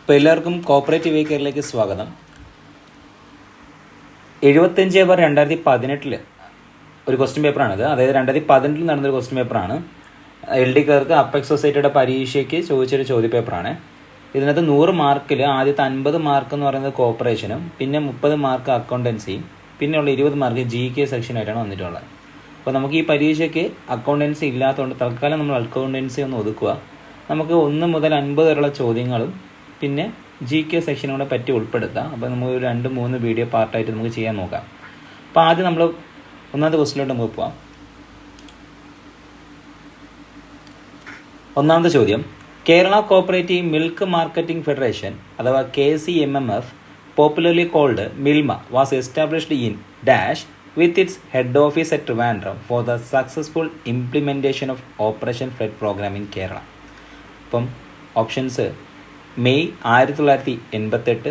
ഇപ്പോൾ എല്ലാവർക്കും കോപ്പറേറ്റീവ് കെയറിലേക്ക് സ്വാഗതം. 75/2018 ഒരു ക്വസ്റ്റ്യൻ പേപ്പറാണിത്. അതായത് 2018 നടന്നൊരു ക്വസ്റ്റ്യൻ പേപ്പറാണ്. LD ക്ലർക്ക് അപ്പെക്സ് സൊസൈറ്റിയുടെ പരീക്ഷയ്ക്ക് ചോദിച്ചൊരു ചോദ്യപേപ്പറാണ്. ഇതിനകത്ത് 100 മാർക്കിൽ ആദ്യത്തെ 50 മാർക്ക് എന്ന് പറയുന്നത് കോപ്പറേഷനും, പിന്നെ 30 മാർക്ക് അക്കൗണ്ടൻസിയും, പിന്നെയുള്ള 20 മാർക്ക് GK സെക്ഷനായിട്ടാണ് വന്നിട്ടുള്ളത്. അപ്പോൾ നമുക്ക് ഈ പരീക്ഷയ്ക്ക് അക്കൗണ്ടൻസി ഇല്ലാത്തതുകൊണ്ട് തൽക്കാലം നമ്മൾ അക്കൗണ്ടൻസി ഒന്ന് ഒതുക്കുക. നമുക്ക് 1 മുതൽ 50 വരെയുള്ള ചോദ്യങ്ങളും പിന്നെ GK സെക്ഷനും കൂടെ പറ്റി ഉൾപ്പെടുത്താം. അപ്പോൾ നമുക്ക് 2-3 വീഡിയോ പാർട്ടായിട്ട് നമുക്ക് ചെയ്യാൻ നോക്കാം. അപ്പോൾ ആദ്യം നമ്മൾ ഒന്നാമത്തെ ക്വസ്റ്റിലോട്ട് നമുക്ക് പോവാം. ഒന്നാമത്തെ ചോദ്യം, Kerala cooperative milk marketing federation അഥവാ KCMMF, popularly called Milma, was established in dash with its head office at Trivandrum for the successful implementation of Operation Flood program in Kerala. അപ്പം options: May 1988,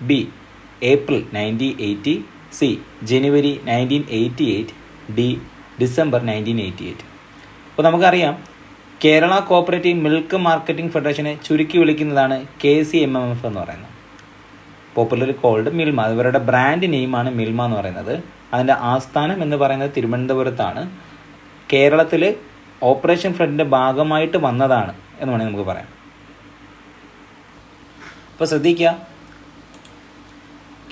B April 1980, C January 1988, D December 1988. അപ്പോൾ നമുക്കറിയാം Kerala cooperative milk marketing ഫെഡറേഷനെ ചുരുക്കി വിളിക്കുന്നതാണ് KCMMF എന്ന് പറയുന്നത്. Popularly called Milma, ഇവരുടെ brand നെയിമാണ് Milma എന്ന് പറയുന്നത്. അതിൻ്റെ ആസ്ഥാനം എന്ന് പറയുന്നത് തിരുവനന്തപുരത്താണ്. കേരളത്തിൽ ഓപ്പറേഷൻ ഫ്ലഡിൻ്റെ ഭാഗമായിട്ട് വന്നതാണ് എന്ന് വേണമെങ്കിൽ നമുക്ക് പറയാം. അപ്പോൾ ശ്രദ്ധിക്കുക,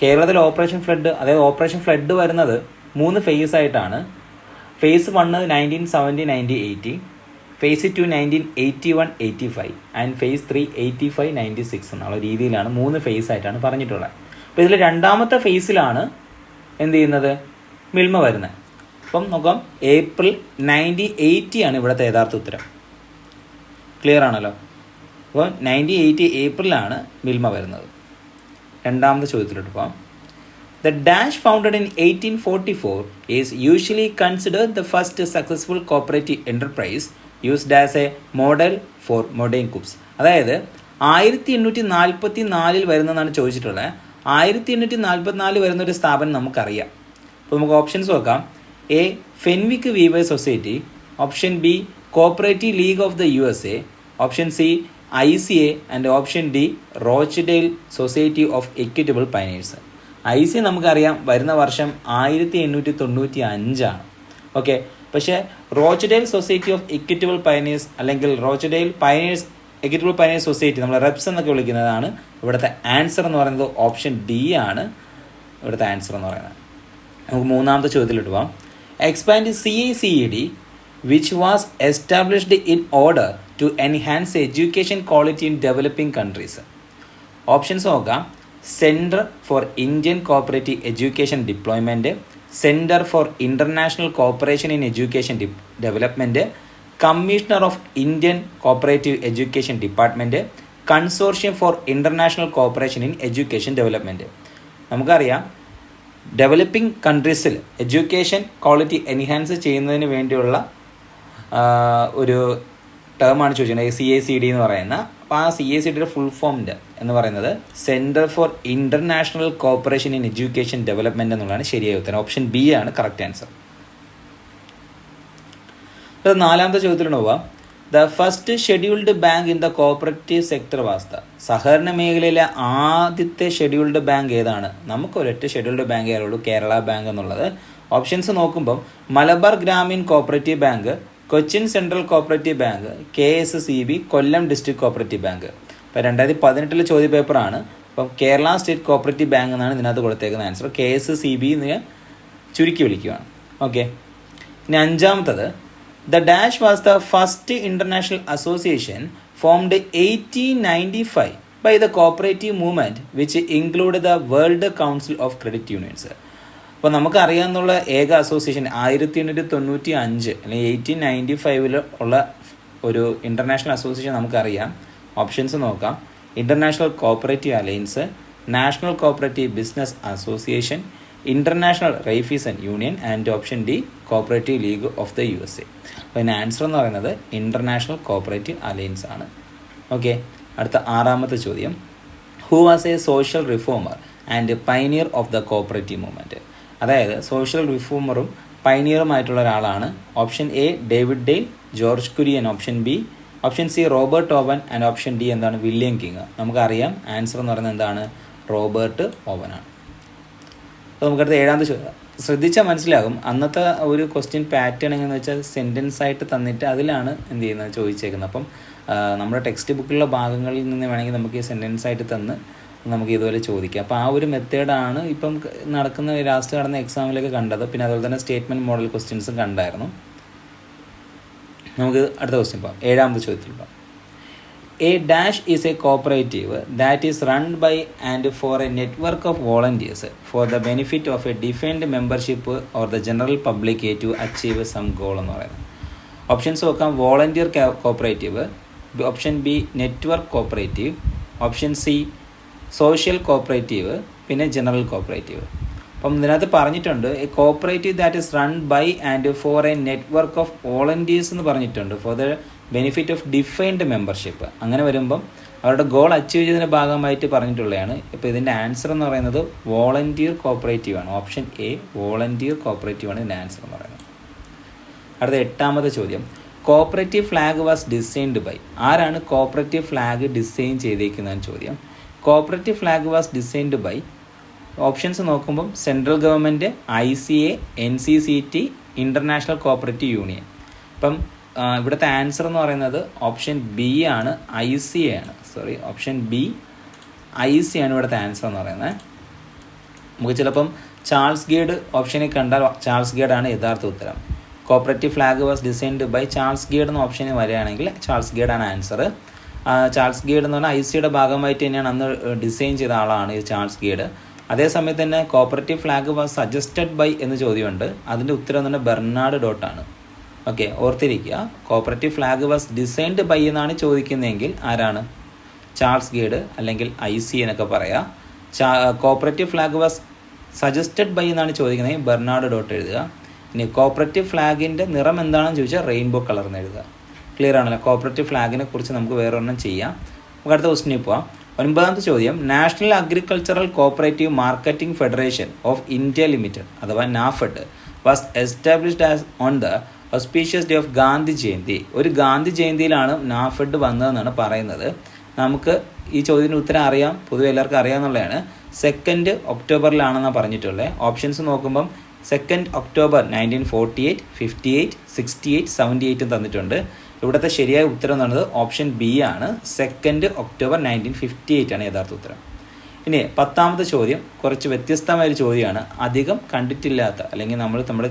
കേരളത്തിൽ ഓപ്പറേഷൻ ഫ്ലഡ്, അതായത് ഓപ്പറേഷൻ ഫ്ലഡ് വരുന്നത് 3 ഫേസ് ആയിട്ടാണ്. ഫേസ് 1 1970-1980, ഫേസ് 2 1981-85 ആൻഡ് ഫേസ് 3 85-96 എന്നുള്ള രീതിയിലാണ് 3 ഫേസ് ആയിട്ടാണ് പറഞ്ഞിട്ടുള്ളത്. അപ്പോൾ ഇതിൽ രണ്ടാമത്തെ ഫേസിലാണ് എന്ത് ചെയ്യുന്നത്, മിൽമ വരുന്നത്. അപ്പം നോക്കാം, ഏപ്രിൽ 1980 ആണ് ഇവിടുത്തെ യഥാർത്ഥ ഉത്തരം. ക്ലിയർ ആണല്ലോ. അപ്പോൾ 1980 ഏപ്രിലാണ് മിൽമ വരുന്നത്. രണ്ടാമത്തെ ചോദ്യത്തിലോട്ട് പോകാം. The dash founded in 1844 is usually considered the first successful cooperative enterprise used as a model for modern coups. അതായത് 1844 വരുന്നതാണ് ചോദിച്ചിട്ടുള്ളത്. 1844 വരുന്നൊരു സ്ഥാപനം നമുക്കറിയാം. അപ്പോൾ നമുക്ക് ഓപ്ഷൻസ് നോക്കാം. A Fenwick weavers society, option B cooperative league of the USA, option C ICA and option D Rochdale society of equitable pioneers. ICA നമുക്കറിയാം വരുന്ന വർഷം 1895 ആണ്. ഓക്കെ, പക്ഷേ Rochdale society of equitable pioneers അല്ലെങ്കിൽ Rochdale pioneers equitable pioneers society, നമ്മൾ reps എന്നൊക്കെ വിളിക്കുന്നതാണ്. ഇവിടുത്തെ ആൻസർ എന്ന് പറയുന്നത് ഓപ്ഷൻ ഡി ആണ് ഇവിടുത്തെ ആൻസർ എന്ന് പറയുന്നത്. നമുക്ക് മൂന്നാമത്തെ ചോദ്യത്തിലിട്ട് പോവാം. Expand CICED which was established in order to enhance education quality in developing countries. Options നോക്കാം. Centre for Indian cooperative education deployment, centre for international cooperation in education development, commissioner of Indian cooperative education department, consortium for international cooperation in education development. നമുക്കറിയാം developing കൺട്രീസിൽ education quality enhance ചെയ്യുന്നതിന് വേണ്ടിയുള്ള ഒരു ടേമാണ് ചോദിച്ചിട്ടുള്ളത്, CICD എന്ന് പറയുന്ന. അപ്പോൾ ആ CICDയുടെ ഫുൾ ഫോമിൻ്റെ എന്ന് പറയുന്നത് centre for international cooperation in education development എന്നുള്ളതാണ് ശരിയായ ഉത്തരം. ഓപ്ഷൻ ബി ആണ് കറക്റ്റ് ആൻസർ. അത് നാലാമത്തെ ചോദ്യത്തിലാണ് പോവാം. The first scheduled bank in the cooperative sector വാസ്ത. സഹകരണ മേഖലയിലെ ആദ്യത്തെ ഷെഡ്യൂൾഡ് ബാങ്ക് ഏതാണ്? നമുക്ക് ഒരൊറ്റ ഷെഡ്യൂൾഡ് ബാങ്ക് ഏറുള്ളൂ, കേരള ബാങ്ക് എന്നുള്ളത്. ഓപ്ഷൻസ് നോക്കുമ്പം Malabar Gramin cooperative bank, Cochin central cooperative bank, KSCB Kollam district cooperative bank. ഇപ്പോൾ 2018 ചോദ്യ പേപ്പറാണ്. അപ്പം കേരള സ്റ്റേറ്റ് കോപ്പറേറ്റീവ് ബാങ്ക് എന്നാണ് ഇതിനകത്ത് കൊടുത്തേക്കുന്ന ആൻസർ. KSCB എന്ന് ചുരുക്കി വിളിക്കുകയാണ്. ഓക്കെ, ഇനി അഞ്ചാമത്തത്, The dash was the first international association formed 1895 by the cooperative movement which included the World Council of Credit Unions. അപ്പോൾ നമുക്കറിയാവുന്ന ഏക അസോസിയേഷൻ 1895 അല്ലെങ്കിൽ 1895 ഉള്ള ഒരു ഇൻ്റർനാഷണൽ അസോസിയേഷൻ നമുക്കറിയാം. ഓപ്ഷൻസ് നോക്കാം. International cooperative alliance, national cooperative business association, international Raiffeisen union and option D cooperative league of the USA. അപ്പോൾ ഇതിന് ആൻസർ എന്ന് പറയുന്നത് ഇൻ്റർനാഷണൽ കോപ്പറേറ്റീവ് അലയൻസ് ആണ്. ഓക്കെ, അടുത്ത ആറാമത്തെ ചോദ്യം. Who was A social reformer and pioneer of the cooperative movement? അതായത് social റിഫോമറും പൈനിയറുമായിട്ടുള്ള ഒരാളാണ്. Option A David Dale, George Kurian, option B option C Robert Owen and option D എന്താണ് William king. നമുക്കറിയാം answer എന്ന് പറയുന്നത് എന്താണ് റോബർട്ട് ഓവനാണ്. അപ്പോൾ നമുക്കടുത്ത് 7ാമത്തെ ചോദ്യം ശ്രദ്ധിച്ചാൽ മനസ്സിലാകും. അന്നത്തെ ഒരു ക്വസ്റ്റ്യൻ പാറ്റേൺ എങ്ങനെയെന്ന് വെച്ചാൽ സെൻറ്റൻസ് ആയിട്ട് തന്നിട്ട് അതിലാണ് എന്ത് ചെയ്യുന്നത് ചോദിച്ചേക്കുന്നത്. അപ്പം നമ്മുടെ ടെക്സ്റ്റ് ബുക്കിലുള്ള ഭാഗങ്ങളിൽ നിന്ന് വേണമെങ്കിൽ നമുക്ക് ഈ സെൻറ്റൻസ് ആയിട്ട് തന്ന് നമുക്ക് ഇതുപോലെ ചോദിക്കാം. അപ്പോൾ ആ ഒരു മെത്തേഡാണ് ഇപ്പം നടക്കുന്ന ലാസ്റ്റ് നടന്ന എക്സാമിലൊക്കെ കണ്ടത്. പിന്നെ അതുപോലെ തന്നെ സ്റ്റേറ്റ്മെൻറ്റ് മോഡൽ ക്വസ്റ്റ്യൻസും കണ്ടായിരുന്നു. നമുക്ക് അടുത്ത ക്വസ്റ്റ്യൻ പോകാം. 7ാമത്തെ ചോദ്യത്തിൽ പോകാം. A dash is a cooperative that is run by and for a network of volunteers for the benefit of a defined membership or the general public to achieve some goal എന്ന് പറയുന്നത്. Options നോക്കാം. Volunteer cooperative, option B network cooperative, option C social cooperative, പിന്നെ general cooperative. അപ്പം ഇതിനകത്ത് പറഞ്ഞിട്ടുണ്ട് a cooperative that is run by and for a network of volunteers എന്ന് പറഞ്ഞിട്ടുണ്ട് for the benefit of defined membership. അങ്ങനെ വരുമ്പം അവരുടെ ഗോൾ അച്ചീവ് ചെയ്തതിൻ്റെ ഭാഗമായിട്ട് പറഞ്ഞിട്ടുള്ളതാണ്. ഇപ്പോൾ ഇതിൻ്റെ ആൻസർ എന്ന് പറയുന്നത് വോളണ്ടിയർ കോപ്പറേറ്റീവ് ആണ്. ഓപ്ഷൻ എ വോളണ്ടിയർ കോപ്പറേറ്റീവ് ആണ് ഇതിൻ്റെ ആൻസർ എന്ന് പറയുന്നത്. അടുത്ത 8ാമത്തെ ചോദ്യം. Cooperative flag was designed by. ആരാണ് കോപ്പറേറ്റീവ് ഫ്ലാഗ് ഡിസൈൻ ചെയ്തേക്കുന്നതെന്ന് ചോദ്യം. Cooperative flag was designed by options നോക്കുമ്പം central government, ICA, NCCT, international cooperative union. ഇപ്പം ഇവിടുത്തെ ആൻസർ എന്ന് പറയുന്നത് ഓപ്ഷൻ ബി ആണ്, ICA ആണ്. ഓപ്ഷൻ ബി ICA ആണ് ഇവിടുത്തെ ആൻസർ എന്ന് പറയുന്നത്. നമുക്ക് ചിലപ്പം ചാൾസ് ഗേഡ് ഓപ്ഷനിൽ കണ്ടാൽ ചാൾസ് ഗേഡ് ആണ് യഥാർത്ഥ ഉത്തരം. Cooperative flag was designed by Charles Gide എന്ന ഓപ്ഷനിൽ വരികയാണെങ്കിൽ ചാൾസ് ഗേഡ് ആണ് ആൻസർ. ചാൾസ് ഗേഡ് എന്ന് പറഞ്ഞാൽ ICAയുടെ ഭാഗമായിട്ട് തന്നെയാണ് അന്ന് ഡിസൈൻ ചെയ്ത ആളാണ് ഈ ചാൾസ് ഗേഡ്. അതേസമയത്ത് തന്നെ cooperative flag was suggested by എന്ന് ചോദ്യമുണ്ട്. അതിൻ്റെ ഉത്തരം എന്ന് പറഞ്ഞാൽ ബെർണാഡ് ഡോട്ടാണ്. ഓക്കെ, ഓർത്തിരിക്കുക. Cooperative flag was designed by എന്നാണ് ചോദിക്കുന്നതെങ്കിൽ ആരാണ്? ചാൾസ് ഗേഡ് അല്ലെങ്കിൽ ICA എന്നൊക്കെ പറയാം. Cooperative flag was suggested by എന്നാണ് ചോദിക്കുന്നതെങ്കിൽ ബെർണാഡ് ഡോട്ട് എഴുതുക. ഇനി കോപ്പറേറ്റീവ് ഫ്ലാഗിൻ്റെ നിറം എന്താണെന്ന് ചോദിച്ചാൽ റെയിൻബോ കളർ എന്ന് എഴുതുക. ക്ലിയർ ആണല്ലോ? കോപ്പറേറ്റീവ് ഫ്ലാഗിനെ കുറിച്ച് നമുക്ക് വേറൊരെണ്ണം ചെയ്യാം. നമുക്ക് അടുത്ത ക്വസ്റ്റിനിൽ പോവാം. 9ാമത്തെ ചോദ്യം. National agricultural cooperative marketing federation of India limited അഥവാ NAFED was established as on the auspicious day of Gandhi Jayanti. ഒരു ഗാന്ധി ജയന്തിയിലാണ് നാഫെഡ് വന്നതെന്നാണ് പറയുന്നത്. നമുക്ക് ഈ ചോദ്യത്തിന് ഉത്തരം അറിയാം, പൊതുവെ എല്ലാവർക്കും അറിയാമെന്നുള്ളതാണ്. 2 ഒക്ടോബറിലാണെന്നാണ് പറഞ്ഞിട്ടുള്ളത്. ഓപ്ഷൻസ് നോക്കുമ്പം 2 ഒക്ടോബർ 1948, 58, 68, 78 തന്നിട്ടുണ്ട്. ഇവിടുത്തെ ശരിയായ ഉത്തരം എന്ന് പറയുന്നത് ഓപ്ഷൻ ബി ആണ്. 2 ഒക്ടോബർ 1958 ആണ് യഥാർത്ഥ ഉത്തരം. ഇനി 10ാമത്തെ ചോദ്യം കുറച്ച് വ്യത്യസ്തമായൊരു ചോദ്യമാണ്. അധികം കണ്ടിട്ടില്ലാത്ത അല്ലെങ്കിൽ നമ്മുടെ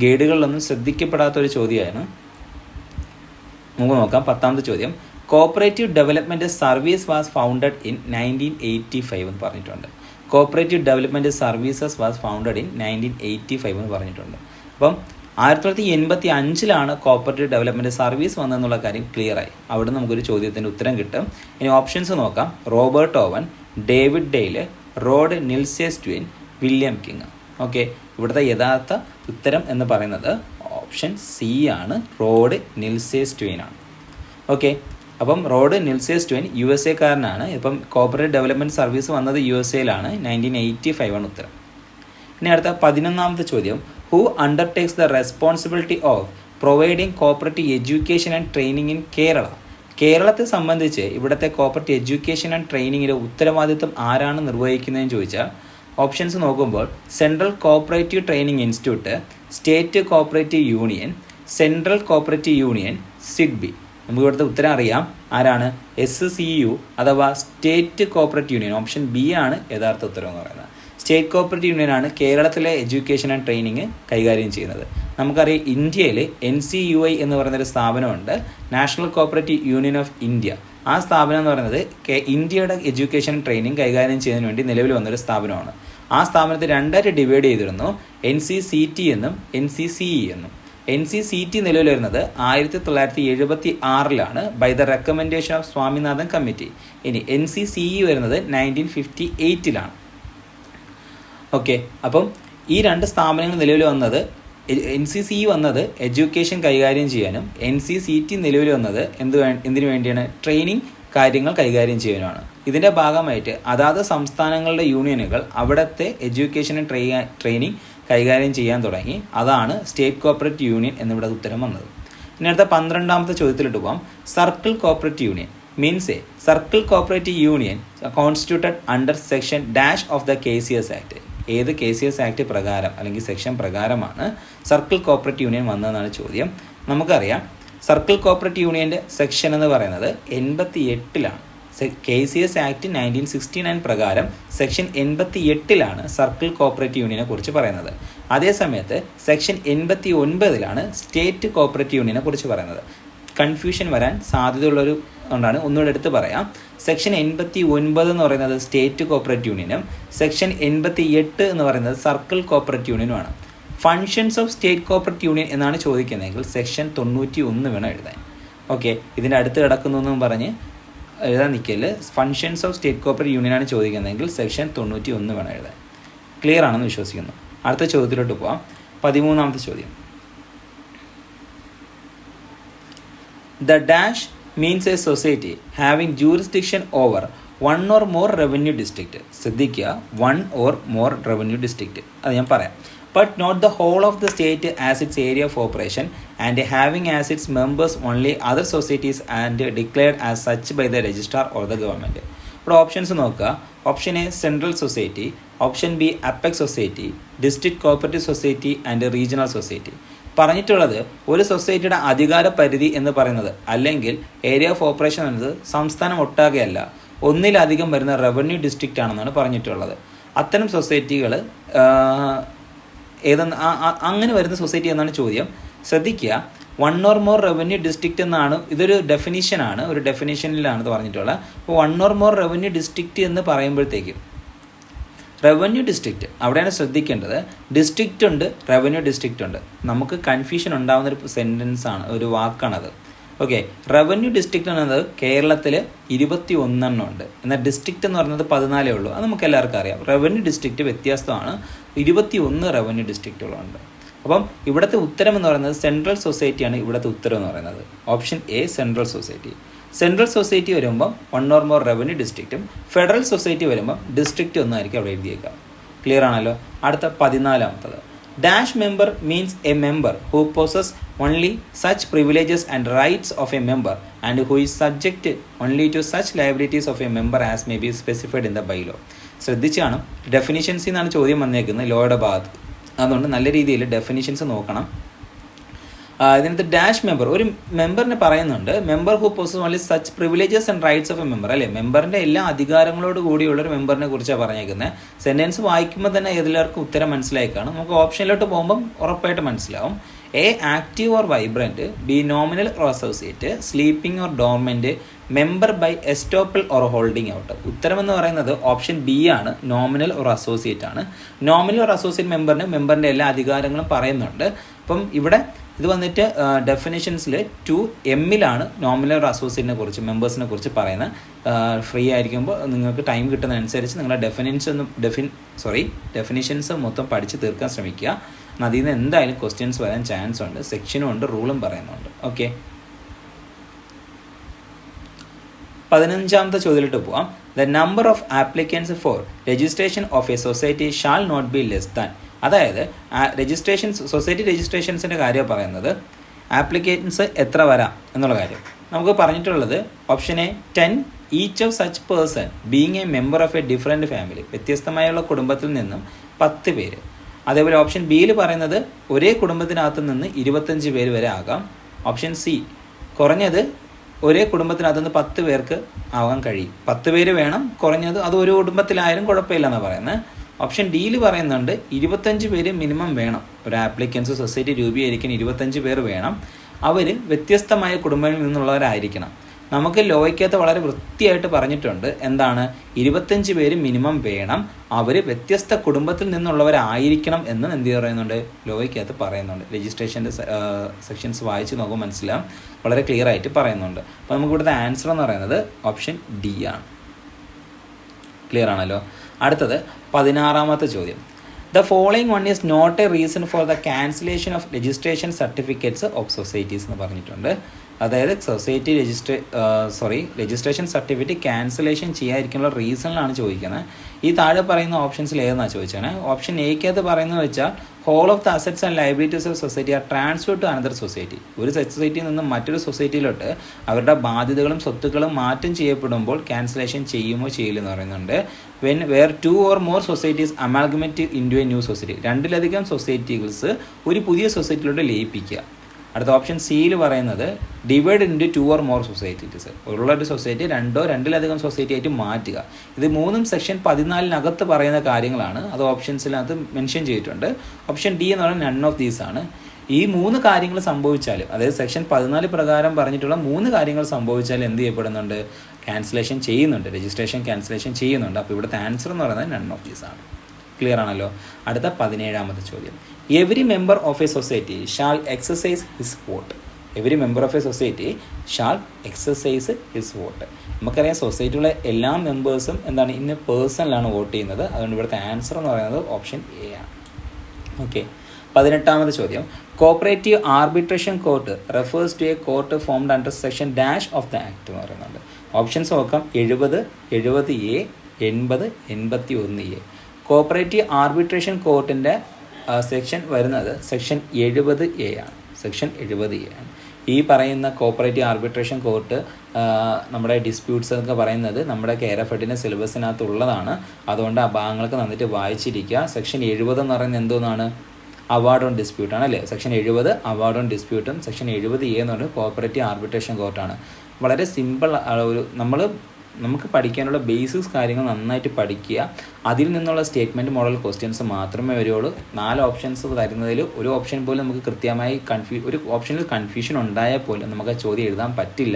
ഗൈഡുകളിലൊന്നും ശ്രദ്ധിക്കപ്പെടാത്തൊരു ചോദ്യമാണ്. നമുക്ക് നോക്കാം. 10ാമത്തെ ചോദ്യം. Cooperative development service was founded in 1985 എന്ന് പറഞ്ഞിട്ടുണ്ട്. Cooperative development services was founded in 1985 എന്ന് പറഞ്ഞിട്ടുണ്ട്. അപ്പം 1985 കോപ്പറേറ്റീവ് ഡെവലപ്മെൻറ്റ് സർവീസ് വന്നതെന്നുള്ള കാര്യം ക്ലിയറായി. അവിടെ നമുക്കൊരു ചോദ്യത്തിൻ്റെ ഉത്തരം കിട്ടും. ഇനി ഓപ്ഷൻസ് നോക്കാം. റോബർട്ട് ഓവൻ, ഡേവിഡ് ഡെയ്ല്, റോഡ് നിൽസെസ്റ്റ്വിൻ, വില്യം കിങ്. ഓക്കെ, ഇവിടുത്തെ യഥാർത്ഥ ഉത്തരം എന്ന് പറയുന്നത് ഓപ്ഷൻ സി ആണ്. റോഡ് നിൽസെസ്റ്റ്വിൻ ആണ്. ഓക്കെ, അപ്പം റോഡ് നിൽസെസ്റ്റ്വിൻ USA കാരനാണ്. ഇപ്പം കോപ്പറേറ്റീവ് ഡെവലപ്മെൻറ്റ് സർവീസ് വന്നത് USA-ലാണ്. 1985 ആണ് ഉത്തരം. ഇനി അടുത്ത 11ാമത്തെ ചോദ്യം. Who undertakes the responsibility of providing cooperative education and training in Kerala? കേരളത്തെ സംബന്ധിച്ച് ഇവിടുത്തെ കോപ്പറേറ്റീവ് എഡ്യൂക്കേഷൻ ആൻഡ് ട്രെയിനിങ്ങിൻ്റെ ഉത്തരവാദിത്വം ആരാണ് നിർവഹിക്കുന്നതെന്ന് ചോദിച്ചാൽ ഓപ്ഷൻസ് നോക്കുമ്പോൾ central cooperative training institute, state cooperative union, central cooperative union, SIDBI. നമുക്ക് ഇവിടുത്തെ ഉത്തരം അറിയാം. ആരാണ്? SCU അഥവാ state cooperative union. Option B ആണ് യഥാർത്ഥ ഉത്തരം എന്ന് പറയുന്നത്. സ്റ്റേറ്റ് കോപ്പറേറ്റീവ് യൂണിയനാണ് കേരളത്തിലെ എഡ്യൂക്കേഷൻ ആൻഡ് ട്രെയിനിങ് കൈകാര്യം ചെയ്യുന്നത്. നമുക്കറിയാം ഇന്ത്യയിൽ NCUI എന്ന് പറയുന്നൊരു സ്ഥാപനമുണ്ട്, national cooperative union of India. ആ സ്ഥാപനം എന്ന് പറയുന്നത് ഇന്ത്യയുടെ എഡ്യൂക്കേഷൻ ട്രെയിനിങ് കൈകാര്യം ചെയ്യുന്നതിന് വേണ്ടി നിലവിൽ വന്നൊരു സ്ഥാപനമാണ്. ആ സ്ഥാപനത്തെ 2ആയിട്ട് ഡിവൈഡ് ചെയ്തിരുന്നു. NCCT എന്നും NCCE എന്നും. NCCT നിലവിൽ വരുന്നത് 1976 by the recommendation of Swaminathan committee. ഇനി NCCE വരുന്നത് 1958 ഓക്കെ, അപ്പം ഈ 2 സ്ഥാപനങ്ങൾ നിലവിൽ വന്നത് NCCE വന്നത് എഡ്യൂക്കേഷൻ കൈകാര്യം ചെയ്യാനും NCCT നിലവിൽ വന്നത് എന്തിനു വേണ്ടിയാണ്? ട്രെയിനിങ് കാര്യങ്ങൾ കൈകാര്യം ചെയ്യാനുമാണ്. ഇതിൻ്റെ ഭാഗമായിട്ട് അതാത് സംസ്ഥാനങ്ങളുടെ യൂണിയനുകൾ അവിടുത്തെ എഡ്യൂക്കേഷൻ ട്രെയിനിങ് കൈകാര്യം ചെയ്യാൻ തുടങ്ങി. അതാണ് സ്റ്റേറ്റ് കോപ്പറേറ്റീവ് യൂണിയൻ എന്നിവിടെ ഉത്തരം വന്നത്. ഇനി അടുത്ത 12ാമത്തെ ചോദ്യത്തിലോട്ട് പോകാം. Circle cooperative union means a circle cooperative union constituted under section dash of the KCS Act. ഏത് KCS ആക്ട് പ്രകാരം അല്ലെങ്കിൽ സെക്ഷൻ പ്രകാരമാണ് സർക്കിൾ കോപ്പറേറ്റീവ് യൂണിയൻ വന്നതെന്നാണ് ചോദ്യം. നമുക്കറിയാം സർക്കിൾ കോപ്പറേറ്റീവ് യൂണിയൻ്റെ സെക്ഷൻ എന്ന് പറയുന്നത് 88ലാണ്. KCS ആക്ട് 1969 പ്രകാരം സെക്ഷൻ 88ലാണ് സർക്കിൾ കോപ്പറേറ്റീവ് യൂണിയനെ കുറിച്ച് പറയുന്നത്. അതേസമയത്ത് സെക്ഷൻ 89ലാണ് സ്റ്റേറ്റ് കോപ്പറേറ്റീവ് യൂണിയനെ കുറിച്ച് പറയുന്നത്. കൺഫ്യൂഷൻ വരാൻ സാധ്യതയുള്ളൊരു കൊണ്ടാണ് ഒന്നുകൂടെ എടുത്ത് പറയാം. സെക്ഷൻ 89 എന്ന് പറയുന്നത് സ്റ്റേറ്റ് കോപ്പറേറ്റീവ് യൂണിയനും സെക്ഷൻ 88 എന്ന് പറയുന്നത് സർക്കിൾ കോപ്പറേറ്റീവ് യൂണിയനുമാണ്. Functions of state cooperative union എന്നാണ് ചോദിക്കുന്നതെങ്കിൽ സെക്ഷൻ 91 വേണം എഴുതാൻ. ഓക്കെ, ഇതിൻ്റെ അടുത്ത് കിടക്കുന്നു എന്നും പറഞ്ഞ് എഴുതാൻ നിൽക്കല്. ഫങ്ഷൻസ് ഓഫ് സ്റ്റേറ്റ് കോപ്പറേറ്റീവ് യൂണിയനാണ് ചോദിക്കുന്നതെങ്കിൽ സെക്ഷൻ 91 വേണം എഴുതാൻ. ക്ലിയർ ആണെന്ന് വിശ്വസിക്കുന്നു. അടുത്ത ചോദ്യത്തിലോട്ട് പോവാം. 13ാമത്തെ ചോദ്യം. The dash means a society having jurisdiction over one or more revenue district. ശ്രദ്ധിക്കുക, one or more revenue district. അത് ഞാൻ പറയാം. But not the whole of the state as its area of operation and having as its members only other societies and declared as such by the registrar or the government. ഇവിടെ options നോക്കുക. Option A central society, option B apex society, district cooperative society and regional society. പറഞ്ഞിട്ടുള്ളത് ഒരു സൊസൈറ്റിയുടെ അധികാര പരിധി എന്ന് പറയുന്നത് അല്ലെങ്കിൽ ഏരിയ ഓഫ് ഓപ്പറേഷൻ എന്നത് സംസ്ഥാനം ഒട്ടാകെയല്ല, ഒന്നിലധികം വരുന്ന റവന്യൂ ഡിസ്ട്രിക്റ്റ് ആണെന്നാണ് പറഞ്ഞിട്ടുള്ളത്. അത്തരം സൊസൈറ്റികൾ അങ്ങനെ വരുന്ന സൊസൈറ്റി എന്നാണ് ചോദ്യം. ശ്രദ്ധിക്കുക, one or more revenue district എന്നാണ് ഇതൊരു ഡെഫിനിഷനാണ്, ഒരു ഡെഫിനിഷനിലാണ് ഇത് പറഞ്ഞിട്ടുള്ളത്. അപ്പോൾ one or more revenue district എന്ന് പറയുമ്പോഴത്തേക്കും റവന്യൂ ഡിസ്ട്രിക്റ്റ് അവിടെയാണ് ശ്രദ്ധിക്കേണ്ടത്. ഡിസ്ട്രിക്റ്റ് ഉണ്ട്, റവന്യൂ ഡിസ്ട്രിക്റ്റ് ഉണ്ട്. നമുക്ക് കൺഫ്യൂഷൻ ഉണ്ടാകുന്നൊരു സെൻറ്റൻസ് ആണ്, ഒരു വാക്കാണത്. ഓക്കെ, റവന്യൂ ഡിസ്ട്രിക്റ്റ് എന്നത് കേരളത്തിൽ 21 ഉണ്ട്, എന്നാൽ ഡിസ്ട്രിക്റ്റ് എന്ന് പറയുന്നത് 14 ഉള്ളൂ. അത് നമുക്ക് എല്ലാവർക്കും അറിയാം. റവന്യൂ ഡിസ്ട്രിക്റ്റ് വ്യത്യാസമാണ്, 21 റവന്യൂ ഡിസ്ട്രിക്റ്റുകളുണ്ട്. അപ്പം ഇവിടുത്തെ ഉത്തരം എന്ന് പറയുന്നത് സെൻട്രൽ സൊസൈറ്റിയാണ്. ഇവിടുത്തെ ഉത്തരം എന്ന് പറയുന്നത് option A central society. Central society വരുമ്പം വൺ ഓർ മോർ റവന്യൂ ഡിസ്ട്രിക്റ്റും ഫെഡറൽ സൊസൈറ്റി വരുമ്പം ഡിസ്ട്രിക്റ്റ് ഒന്നായിരിക്കും അവിടെ എഴുതിയേക്കാം. ക്ലിയർ ആണല്ലോ. അടുത്ത 14ാമത്തത്. Dash member means a member who possess only such privileges and rights of a member and who is subject only to such liabilities of a member as may be specified in the bylaw. ശ്രദ്ധിച്ച് കാണും, ഡെഫിനിഷൻസിൽ നിന്നാണ് ചോദ്യം വന്നേക്കുന്നത് ലോയുടെ ഭാഗത്ത്. അതുകൊണ്ട് നല്ല രീതിയിൽ definitions നോക്കണം. ഇതിനകത്ത് ഡാഷ് മെമ്പർ, ഒരു മെമ്പറിനെ പറയുന്നുണ്ട്, member who poses only such privileges and rights of a member, അല്ലേ? മെമ്പറിൻ്റെ എല്ലാ അധികാരങ്ങളോട് കൂടിയുള്ളൊരു മെമ്പറിനെ കുറിച്ചാണ് പറഞ്ഞേക്കുന്നത്. സെൻറ്റൻസ് വായിക്കുമ്പോൾ തന്നെ ഏതെല്ലാവർക്കും ഉത്തരം മനസ്സിലായി കാണും. നമുക്ക് ഓപ്ഷനിലോട്ട് പോകുമ്പം ഉറപ്പായിട്ട് മനസ്സിലാവും. A active or vibrant, B nominal or associate, sleeping or dormant, member by estoppel or holding out. ഉത്തരം എന്ന് പറയുന്നത് ഓപ്ഷൻ ബി ആണ്, നോമിനൽ ഓർ അസോസിയേറ്റ് ആണ്. നോമിനൽ ഓർ അസോസിയേറ്റ് മെമ്പറിൻ്റെ എല്ലാ അധികാരങ്ങളും പറയുന്നുണ്ട്. അപ്പം ഇവിടെ ഇത് വന്നിട്ട് ഡെഫിനേഷൻസിൽ 2M നോമിനൽ ഓർ അസോസിയേറ്റിനെ കുറിച്ച്, മെമ്പേഴ്സിനെ കുറിച്ച് പറയുന്നത്. ഫ്രീ ആയിരിക്കുമ്പോൾ നിങ്ങൾക്ക് ടൈം കിട്ടുന്നതനുസരിച്ച് നിങ്ങളുടെ ഡെഫിനിഷൻസ് മൊത്തം പഠിച്ച് തീർക്കാൻ ശ്രമിക്കുക. അതിൽ നിന്ന് എന്തായാലും ക്വസ്റ്റ്യൻസ് വരാൻ ചാൻസ് ഉണ്ട്. സെക്ഷനും ഉണ്ട്, റൂളും പറയുന്നുണ്ട്. ഓക്കെ, 15ാമത്തെ ചോദ്യത്തിലോട്ട് പോവാം. The number of applicants for registration of a society shall not be less than. അതായത് സൊസൈറ്റി രജിസ്ട്രേഷൻസിൻ്റെ കാര്യമാണ് പറയുന്നത്. ആപ്ലിക്കേഷൻസ് എത്ര വരാം എന്നുള്ള കാര്യം നമുക്ക് പറഞ്ഞിട്ടുള്ളത് option A 10 each of such person being a member of a different family, വ്യത്യസ്തമായുള്ള കുടുംബത്തിൽ നിന്നും 10 പേര്. അതേപോലെ ഓപ്ഷൻ ബിയിൽ പറയുന്നത് ഒരേ കുടുംബത്തിനകത്ത് നിന്ന് 25 പേര് വരെ ആകാം. ഓപ്ഷൻ സി കുറഞ്ഞത് ഒരേ കുടുംബത്തിനകത്ത് നിന്ന് 10 പേർക്ക് ആകാൻ കഴിയും. 10 പേര് വേണം കുറഞ്ഞത്, അത് ഒരു കുടുംബത്തിലായാലും കുഴപ്പമില്ല എന്നാണ് പറയുന്നത്. ഓപ്ഷൻ ഡിയിൽ പറയുന്നുണ്ട് 25 പേര് മിനിമം വേണം. ഒരു ആപ്ലിക്കൻസ് സൊസൈറ്റി രൂപീകരിക്കാൻ 25 പേർ വേണം. അവർ വ്യത്യസ്തമായ കുടുംബങ്ങളിൽ നിന്നുള്ളവരായിരിക്കണം. നമുക്ക് ലോയ്ക്കകത്ത് വളരെ വൃത്തിയായിട്ട് പറഞ്ഞിട്ടുണ്ട് എന്താണ്, 25 പേര് മിനിമം വേണം, അവർ വ്യത്യസ്ത കുടുംബത്തിൽ നിന്നുള്ളവരായിരിക്കണം എന്ന് എന്ത് പറയുന്നുണ്ട്, ലോയ്ക്കകത്ത് പറയുന്നുണ്ട്. രജിസ്ട്രേഷൻ്റെ സെക്ഷൻസ് വായിച്ച് നോക്കുമ്പോൾ മനസ്സിലാവും, വളരെ ക്ലിയർ ആയിട്ട് പറയുന്നുണ്ട്. അപ്പോൾ നമുക്ക് ഇവിടുത്തെ ആൻസർ എന്ന് പറയുന്നത് ഓപ്ഷൻ ഡി ആണ്. ക്ലിയർ ആണല്ലോ. അടുത്തത് 16ാമത്തെ ചോദ്യം. The following one is not a reason for the cancellation of registration certificates of societies എന്ന് പറഞ്ഞിട്ടുണ്ട്. അതായത് സൊസൈറ്റി രജിസ്ട്രേഷൻ സർട്ടിഫിക്കറ്റ് ക്യാൻസലേഷൻ ചെയ്യാതിരിക്കാനുള്ള റീസണിലാണ് ചോദിക്കുന്നത്. ഈ താഴെ പറയുന്ന ഓപ്ഷൻസിൽ ഏതെന്നാണ് ചോദിച്ചാണ്. ഓപ്ഷൻ എക്കകത്ത് പറയുന്നത് വെച്ചാൽ whole of the assets and liabilities of society are transfer to another society. ഒരു സൊസൈറ്റിയിൽ നിന്നും മറ്റൊരു സൊസൈറ്റിയിലോട്ട് അവരുടെ ബാധ്യതകളും സ്വത്തുക്കളും മാറ്റം ചെയ്യപ്പെടുമ്പോൾ ക്യാൻസലേഷൻ ചെയ്യുമോ ചെയ്യില്ലെന്ന് പറയുന്നുണ്ട്. When where 2 or more societies amalgamate in to a new society. 2-ലധികം സൊസൈറ്റികൾസ് ഒരു പുതിയ സൊസൈറ്റിയിലോട്ട് ലയിപ്പിക്കുക. അടുത്ത ഓപ്ഷൻ സിയിൽ പറയുന്നത് divide into 2 or more societies. ഉള്ളൊരു സൊസൈറ്റി 2-2-ലധികം സൊസൈറ്റി ആയിട്ട് മാറ്റുക. ഇത് മൂന്നും സെക്ഷൻ 14-നകത്ത് പറയുന്ന കാര്യങ്ങളാണ്. അത് ഓപ്ഷൻസിനകത്ത് മെൻഷൻ ചെയ്തിട്ടുണ്ട്. ഓപ്ഷൻ ഡി എന്ന് പറയുന്നത് നൺ ഓഫ് ദീസ് ആണ്. ഈ 3 കാര്യങ്ങൾ സംഭവിച്ചാൽ, അതായത് സെക്ഷൻ 14 പ്രകാരം പറഞ്ഞിട്ടുള്ള 3 കാര്യങ്ങൾ സംഭവിച്ചാൽ എന്ത് ചെയ്യപ്പെടുന്നുണ്ട്? ക്യാൻസലേഷൻ ചെയ്യുന്നുണ്ട്, രജിസ്ട്രേഷൻ ക്യാൻസലേഷൻ ചെയ്യുന്നുണ്ട്. അപ്പോൾ ഇവിടുത്തെ ആൻസർ എന്ന് പറയുന്നത് നൺ ഓഫ് ദീസ് ആണ്. ക്ലിയർ ആണല്ലോ. അടുത്ത 17ാമത്തെ ചോദ്യം. Every member of a society shawl exercise his vote. Every member of a society shawl exercise his vote. നമുക്കറിയാം സൊസൈറ്റിയിലെ എല്ലാ മെമ്പേഴ്സും എന്താണ് ഇന്ന് പേഴ്സണലാണ് വോട്ട് ചെയ്യുന്നത്. അതുകൊണ്ട് ഇവിടുത്തെ ആൻസർ എന്ന് പറയുന്നത് ഓപ്ഷൻ എ ആണ്. ഓക്കെ. 18ാമത്തെ ചോദ്യം. Cooperative arbitration court refers to a court formed under section dash of the act എന്ന് പറയുന്നുണ്ട്. ഓപ്ഷൻസ് നോക്കാം. 70, 70A, 80, 81A. കോപ്പറേറ്റീവ് ആർബിട്രേഷൻ കോർട്ടിൻ്റെ സെക്ഷൻ വരുന്നത് സെക്ഷൻ 70A ആണ്. സെക്ഷൻ 70A ആണ്. ഈ പറയുന്ന കോപ്പറേറ്റീവ് ആർബിട്രേഷൻ കോർട്ട് നമ്മുടെ ഡിസ്പ്യൂട്ട്സ് എന്നൊക്കെ പറയുന്നത് നമ്മുടെ കേരഫെഡിൻ്റെ സിലബസിനകത്തുള്ളതാണ്. അതുകൊണ്ട് ആ ഭാഗങ്ങൾക്ക് നന്നിട്ട് വായിച്ചിരിക്കുക. സെക്ഷൻ 70 എന്ന് പറയുന്നത് എന്തോന്നാണ്? അവാർഡ് ഓൺ ഡിസ്പ്യൂട്ടാണ് അല്ലേ. സെക്ഷൻ 70 അവാർഡ് ഓൺ ഡിസ്പ്യൂട്ടും സെക്ഷൻ 70A എന്ന് പറയുന്നത് കോപ്പറേറ്റീവ് ആർബിട്രേഷൻ കോർട്ടാണ്. വളരെ സിമ്പിൾ ഒരു നമുക്ക് പഠിക്കാനുള്ള ബേസിക്സ് കാര്യങ്ങൾ നന്നായിട്ട് പഠിക്കുക. അതിൽ നിന്നുള്ള സ്റ്റേറ്റ്മെൻറ്റ് മോഡൽ ക്വസ്റ്റ്യൻസ് മാത്രമേ വരുള്ളൂ. 4 ഓപ്ഷൻസ് തരുന്നതിൽ ഒരു ഓപ്ഷൻ പോലും നമുക്ക് കൃത്യമായി ഒരു ഓപ്ഷനിൽ കൺഫ്യൂഷൻ ഉണ്ടായാൽ പോലും നമുക്ക് ആ ചോദ്യം എഴുതാൻ പറ്റില്ല.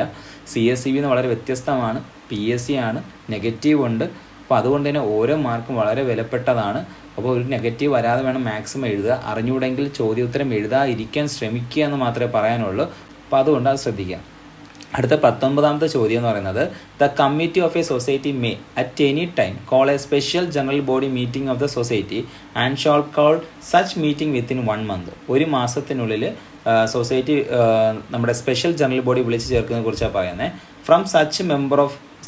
CSCB എന്ന് വളരെ വ്യത്യസ്തമാണ്. PSC ആണ്, നെഗറ്റീവ് ഉണ്ട്. അപ്പോൾ അതുകൊണ്ട് തന്നെ ഓരോ മാർക്കും വളരെ വിലപ്പെട്ടതാണ്. അപ്പോൾ ഒരു നെഗറ്റീവ് വരാതെ വേണം മാക്സിമം എഴുതുക. അറിഞ്ഞുകൂടെങ്കിൽ ചോദ്യോത്തരം എഴുതാതിരിക്കാൻ ശ്രമിക്കുക എന്ന് മാത്രമേ പറയാനുള്ളൂ. അപ്പോൾ അതുകൊണ്ട് അത് ശ്രദ്ധിക്കുക. അടുത്ത 19ാമത്തെ ചോദ്യം എന്ന് പറയുന്നത് the committee of a society may at any time call A special general body meeting of the society and shall call such meeting within 1 month. ഒരു മാസത്തിനുള്ളിൽ സൊസൈറ്റി നമ്മുടെ സ്പെഷ്യൽ ജനറൽ ബോഡി വിളിച്ച് ചേർക്കുന്നതിനെ കുറിച്ചാണ് പറയുന്നത്. From such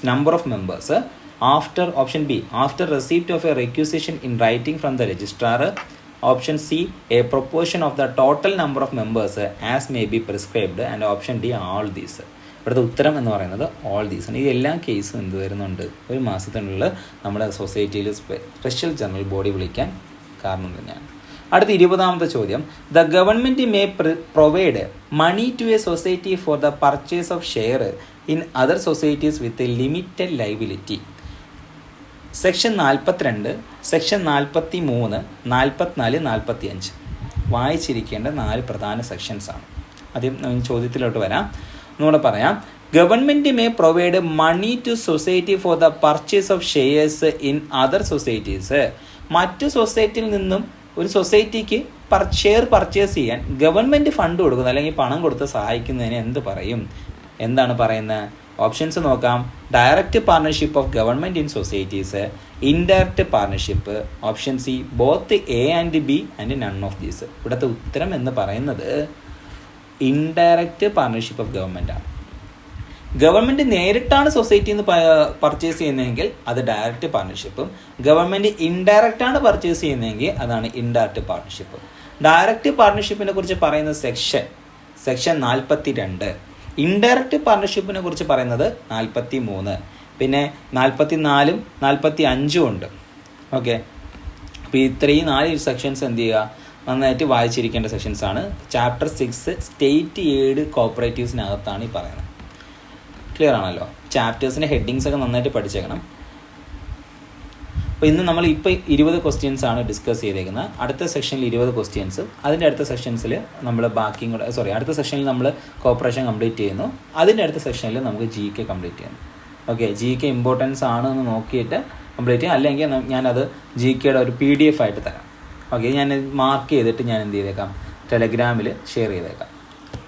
number of members after option B after receipt of a requisition in writing from the registrar. Option C a proportion of the total number of members as may be prescribed. And option D all these. ഇവിടുത്തെ ഉത്തരം എന്ന് പറയുന്നത് all these ആണ്. ഈ എല്ലാ കേസും എന്ത് വരുന്നുണ്ട്? ഒരു മാസത്തിനുള്ളിൽ നമ്മുടെ സൊസൈറ്റിയിൽ സ്പെഷ്യൽ ജനറൽ ബോഡി വിളിക്കാൻ കാരണം തന്നെയാണ്. അടുത്ത 20ാമത്തെ ചോദ്യം. The government may provide money to a society for the purchase of share in other societies with limited liability. Section 42, section 43, 44, 45 വായിച്ചിരിക്കേണ്ട 4 പ്രധാന സെക്ഷൻസാണ്. ആദ്യം ചോദ്യത്തിലോട്ട് വരാം. ഒന്നുകൂടെ പറയാം. Government may provide money to society for the purchase of shares in other societies. മറ്റു സൊസൈറ്റിയിൽ നിന്നും ഒരു സൊസൈറ്റിക്ക് ഷെയർ പർച്ചേസ് ചെയ്യാൻ ഗവൺമെൻറ് ഫണ്ട് കൊടുക്കുന്നത് അല്ലെങ്കിൽ പണം കൊടുത്ത് സഹായിക്കുന്നതിന് എന്ത് പറയും? എന്താണ് പറയുന്നത്? ഓപ്ഷൻസ് നോക്കാം. Direct partnership of government in societies, indirect partnership. Option C both A and B and none of these. ഇവിടുത്തെ ഉത്തരം എന്ന് പറയുന്നത് ഇൻഡയറക്റ്റ് പാർട്ണർഷിപ്പ് ഓഫ് ഗവൺമെൻറ് ആണ്. ഗവൺമെൻറ് നേരിട്ടാണ് സൊസൈറ്റിയിൽ നിന്ന് പർച്ചേസ് ചെയ്യുന്നതെങ്കിൽ അത് ഡയറക്റ്റ് പാർട്ണർഷിപ്പും, ഗവൺമെൻറ് ഇൻഡയറക്റ്റ് ആണ് പർച്ചേസ് ചെയ്യുന്നതെങ്കിൽ അതാണ് ഇൻഡയറക്റ്റ് പാർട്ണർഷിപ്പ്. ഡയറക്റ്റ് പാർട്ണർഷിപ്പിനെ കുറിച്ച് പറയുന്ന സെക്ഷൻ 42. ഇൻഡയറക്റ്റ് പാർട്ണർഷിപ്പിനെ കുറിച്ച് പറയുന്നത് 43. പിന്നെ 44, 45 ഉണ്ട്. ഓക്കെ. അപ്പോൾ ഇത്രയും 4 സെക്ഷൻസ് എന്ത് ചെയ്യുക? നന്നായിട്ട് വായിച്ചിരിക്കേണ്ട സെക്ഷൻസ് ആണ്. ചാപ്റ്റർ 6 സ്റ്റേറ്റ് എയ്ഡ് കോപ്പറേറ്റീവ്സിനകത്താണ് ഈ പറയുന്നത്. ക്ലിയർ ആണല്ലോ. ചാപ്റ്റേഴ്സിൻ്റെ ഹെഡിങ്സ് ഒക്കെ നന്നായിട്ട് പഠിച്ചേക്കണം. അപ്പോൾ ഇന്ന് നമ്മൾ ഇപ്പോൾ 20 ക്വസ്റ്റ്യൻസ് ആണ് ഡിസ്കസ് ചെയ്തേക്കുന്നത്. അടുത്ത സെക്ഷനിൽ 20 ക്വസ്റ്റ്യൻസ്, അതിൻ്റെ അടുത്ത സെക്ഷൻസിൽ നമ്മൾ ബാക്കിയും കൂടെ അടുത്ത സെക്ഷനിൽ നമ്മൾ കോപ്പറേഷൻ കംപ്ലീറ്റ് ചെയ്യുന്നു. അതിൻ്റെ അടുത്ത സെക്ഷനിൽ നമുക്ക് GK കംപ്ലീറ്റ് ചെയ്യുന്നു. ഓക്കെ. GK ഇമ്പോർട്ടൻസ് ആണെന്ന് നോക്കിയിട്ട് കംപ്ലീറ്റ് ചെയ്യാം. അല്ലെങ്കിൽ ഞാനത് GKയുടെ ഒരു PDF ആയിട്ട് തരാം. ഓക്കെ. ഞാൻ മാർക്ക് ചെയ്തിട്ട് ഞാൻ എന്ത് ചെയ്തേക്കാം? ടെലഗ്രാമിൽ ഷെയർ ചെയ്തേക്കാം.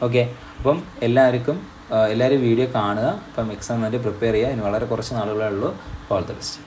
ഓക്കെ. അപ്പം എല്ലാവരും വീഡിയോ കാണുക. അപ്പം എക്സാം വേണ്ടി പ്രിപ്പയർ ചെയ്യുക. ഇനി വളരെ കുറച്ച് നാളുകളേ ഉള്ളൂ. All the best.